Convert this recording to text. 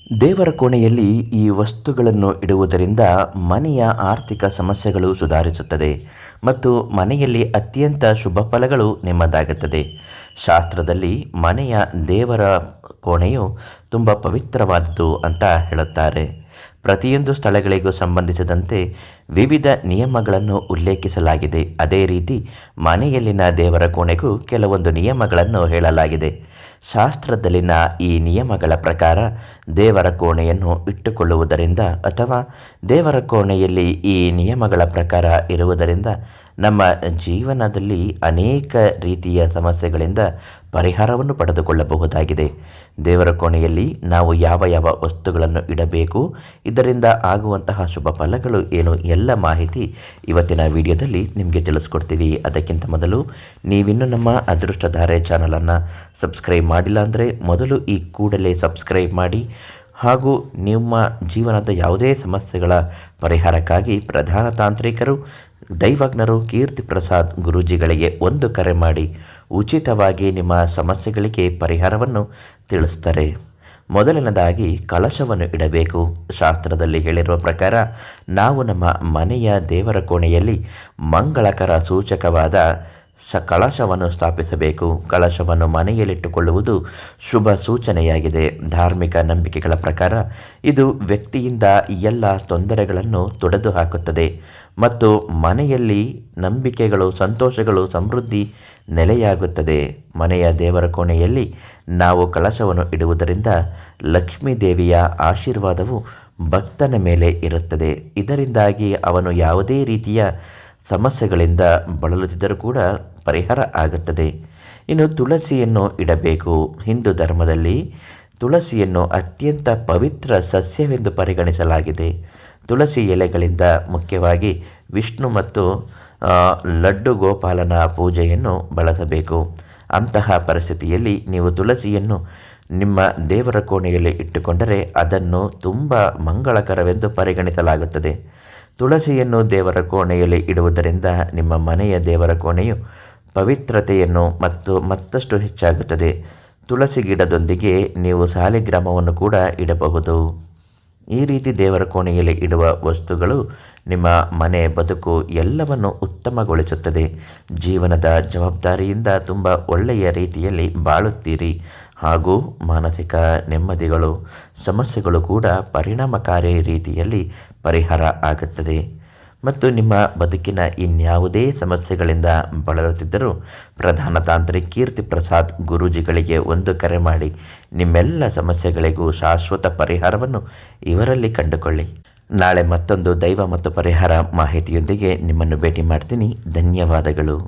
ದೇವರ ಕೋಣೆಯಲ್ಲಿ ಈ ವಸ್ತುಗಳನ್ನು ಇಡುವುದರಿಂದ ಮನೆಯ ಆರ್ಥಿಕ ಸಮಸ್ಯೆಗಳು ಸುಧಾರಿಸುತ್ತದೆ ಮತ್ತು ಮನೆಯಲ್ಲಿ ಅತ್ಯಂತ ಶುಭ ಫಲಗಳು ನಿಮ್ಮದಾಗುತ್ತದೆ. ಶಾಸ್ತ್ರದಲ್ಲಿ ಮನೆಯ ದೇವರ ಕೋಣೆಯು ತುಂಬ ಪವಿತ್ರವಾದದ್ದು ಅಂತ ಹೇಳುತ್ತಾರೆ. ಪ್ರತಿಯೊಂದು ಸ್ಥಳಗಳಿಗೂ ಸಂಬಂಧಿಸಿದಂತೆ ವಿವಿಧ ನಿಯಮಗಳನ್ನು ಉಲ್ಲೇಖಿಸಲಾಗಿದೆ. ಅದೇ ರೀತಿ ಮನೆಯಲ್ಲಿನ ದೇವರ ಕೋಣೆಗೂ ಕೆಲವೊಂದು ನಿಯಮಗಳನ್ನು ಹೇಳಲಾಗಿದೆ. ಶಾಸ್ತ್ರದಲ್ಲಿನ ಈ ನಿಯಮಗಳ ಪ್ರಕಾರ ದೇವರ ಕೋಣೆಯನ್ನು ಇಟ್ಟುಕೊಳ್ಳುವುದರಿಂದ ಅಥವಾ ದೇವರ ಕೋಣೆಯಲ್ಲಿ ಈ ನಿಯಮಗಳ ಪ್ರಕಾರ ಇರುವುದರಿಂದ ನಮ್ಮ ಜೀವನದಲ್ಲಿ ಅನೇಕ ರೀತಿಯ ಸಮಸ್ಯೆಗಳಿಂದ ಪರಿಹಾರವನ್ನು ಪಡೆದುಕೊಳ್ಳಬಹುದಾಗಿದೆ. ದೇವರ ಕೋಣೆಯಲ್ಲಿ ನಾವು ಯಾವ ಯಾವ ವಸ್ತುಗಳನ್ನು ಇಡಬೇಕು, ಇದರಿಂದ ಆಗುವಂತಹ ಶುಭ ಫಲಗಳು ಏನು, ಎಲ್ಲ ಮಾಹಿತಿ ಇವತ್ತಿನ ವಿಡಿಯೋದಲ್ಲಿ ನಿಮಗೆ ತಿಳಿಸ್ಕೊಡ್ತೀವಿ. ಅದಕ್ಕಿಂತ ಮೊದಲು ನೀವಿನ್ನೂ ನಮ್ಮ ಅದೃಷ್ಟಧಾರೆ ಚಾನಲನ್ನು ಸಬ್ಸ್ಕ್ರೈಬ್ ಮಾಡಿಲ್ಲ ಅಂದರೆ ಮೊದಲು ಈ ಕೂಡಲೇ ಸಬ್ಸ್ಕ್ರೈಬ್ ಮಾಡಿ ಹಾಗೂ ನಿಮ್ಮ ಜೀವನದ ಯಾವುದೇ ಸಮಸ್ಯೆಗಳ ಪರಿಹಾರಕ್ಕಾಗಿ ಪ್ರಧಾನ ತಾಂತ್ರಿಕರು ದೈವಜ್ಞರು ಕೀರ್ತಿ ಪ್ರಸಾದ್ ಗುರೂಜಿಗಳಿಗೆ ಒಂದು ಕರೆ ಮಾಡಿ ಉಚಿತವಾಗಿ ನಿಮ್ಮ ಸಮಸ್ಯೆಗಳಿಗೆ ಪರಿಹಾರವನ್ನು ತಿಳಿಸ್ತಾರೆ. ಮೊದಲನೇದಾಗಿ ಕಳಶವನ್ನು ಇಡಬೇಕು. ಶಾಸ್ತ್ರದಲ್ಲಿ ಹೇಳಿರುವ ಪ್ರಕಾರ ನಾವು ನಮ್ಮ ಮನೆಯ ದೇವರ ಕೋಣೆಯಲ್ಲಿ ಮಂಗಳಕರ ಸೂಚಕವಾದ ಕಳಶವನ್ನು ಸ್ಥಾಪಿಸಬೇಕು. ಕಳಶವನ್ನು ಮನೆಯಲ್ಲಿಟ್ಟುಕೊಳ್ಳುವುದು ಶುಭ ಸೂಚನೆಯಾಗಿದೆ. ಧಾರ್ಮಿಕ ನಂಬಿಕೆಗಳ ಪ್ರಕಾರ ಇದು ವ್ಯಕ್ತಿಯಿಂದ ಎಲ್ಲ ತೊಂದರೆಗಳನ್ನು ತೊಡೆದು ಹಾಕುತ್ತದೆ ಮತ್ತು ಮನೆಯಲ್ಲಿ ನಂಬಿಕೆಗಳು, ಸಂತೋಷಗಳು, ಸಮೃದ್ಧಿ ನೆಲೆಯಾಗುತ್ತದೆ. ಮನೆಯ ದೇವರ ಕೋಣೆಯಲ್ಲಿ ನಾವು ಕಳಶವನ್ನು ಇಡುವುದರಿಂದ ಲಕ್ಷ್ಮೀ ದೇವಿಯ ಆಶೀರ್ವಾದವು ಭಕ್ತನ ಮೇಲೆ ಇರುತ್ತದೆ. ಇದರಿಂದಾಗಿ ಅವನು ಯಾವುದೇ ರೀತಿಯ ಸಮಸ್ಯೆಗಳಿಂದ ಬಳಲುತ್ತಿದ್ದರೂ ಕೂಡ ಪರಿಹಾರ ಆಗುತ್ತದೆ. ಇನ್ನು ತುಳಸಿಯನ್ನು ಇಡಬೇಕು. ಹಿಂದೂ ಧರ್ಮದಲ್ಲಿ ತುಳಸಿಯನ್ನು ಅತ್ಯಂತ ಪವಿತ್ರ ಸಸ್ಯವೆಂದು ಪರಿಗಣಿಸಲಾಗಿದೆ. ತುಳಸಿ ಎಲೆಗಳಿಂದ ಮುಖ್ಯವಾಗಿ ವಿಷ್ಣು ಮತ್ತು ಲಡ್ಡು ಗೋಪಾಲನ ಪೂಜೆಯನ್ನು ಬಳಸಬೇಕು. ಅಂತಹ ಪರಿಸ್ಥಿತಿಯಲ್ಲಿ ನೀವು ತುಳಸಿಯನ್ನು ನಿಮ್ಮ ದೇವರ ಕೋಣೆಯಲ್ಲಿ ಇಟ್ಟುಕೊಂಡರೆ ಅದನ್ನು ತುಂಬ ಮಂಗಳಕರವೆಂದು ಪರಿಗಣಿಸಲಾಗುತ್ತದೆ. ತುಳಸಿಯನ್ನು ದೇವರ ಕೋಣೆಯಲ್ಲಿ ಇಡುವುದರಿಂದ ನಿಮ್ಮ ಮನೆಯ ದೇವರ ಕೋಣೆಯು ಪವಿತ್ರತೆಯನ್ನು ಮತ್ತಷ್ಟು ಹೆಚ್ಚಾಗುತ್ತದೆ. ತುಳಸಿ ಗಿಡದೊಂದಿಗೆ ನೀವು ಸಾಲಿಗ್ರಾಮವನ್ನು ಕೂಡ ಇಡಬಹುದು. ಈ ರೀತಿ ದೇವರ ಕೋಣೆಯಲ್ಲಿ ಇಡುವ ವಸ್ತುಗಳು ನಿಮ್ಮ ಮನೆ, ಬದುಕು ಎಲ್ಲವನ್ನು ಉತ್ತಮಗೊಳಿಸುತ್ತದೆ. ಜೀವನದ ಜವಾಬ್ದಾರಿಯಿಂದ ತುಂಬ ಒಳ್ಳೆಯ ರೀತಿಯಲ್ಲಿ ಬಾಳುತ್ತೀರಿ ಹಾಗೂ ಮಾನಸಿಕ ನೆಮ್ಮದಿಗಳು, ಸಮಸ್ಯೆಗಳು ಕೂಡ ಪರಿಣಾಮಕಾರಿ ರೀತಿಯಲ್ಲಿ ಪರಿಹಾರ ಆಗುತ್ತದೆ. ಮತ್ತು ನಿಮ್ಮ ಬದುಕಿನ ಇನ್ಯಾವುದೇ ಸಮಸ್ಯೆಗಳಿಂದ ಬಳಲುತ್ತಿದ್ದರೂ ಪ್ರಧಾನ ತಾಂತ್ರಿಕ ಕೀರ್ತಿ ಪ್ರಸಾದ್ ಗುರೂಜಿಗಳಿಗೆ ಒಂದು ಕರೆ ಮಾಡಿ ನಿಮ್ಮೆಲ್ಲ ಸಮಸ್ಯೆಗಳಿಗೂ ಶಾಶ್ವತ ಪರಿಹಾರವನ್ನು ಇವರಲ್ಲಿ ಕಂಡುಕೊಳ್ಳಿ. ನಾಳೆ ಮತ್ತೊಂದು ದೈವ ಮತ್ತು ಪರಿಹಾರ ಮಾಹಿತಿಯೊಂದಿಗೆ ನಿಮ್ಮನ್ನು ಭೇಟಿ ಮಾಡ್ತೀನಿ. ಧನ್ಯವಾದಗಳು.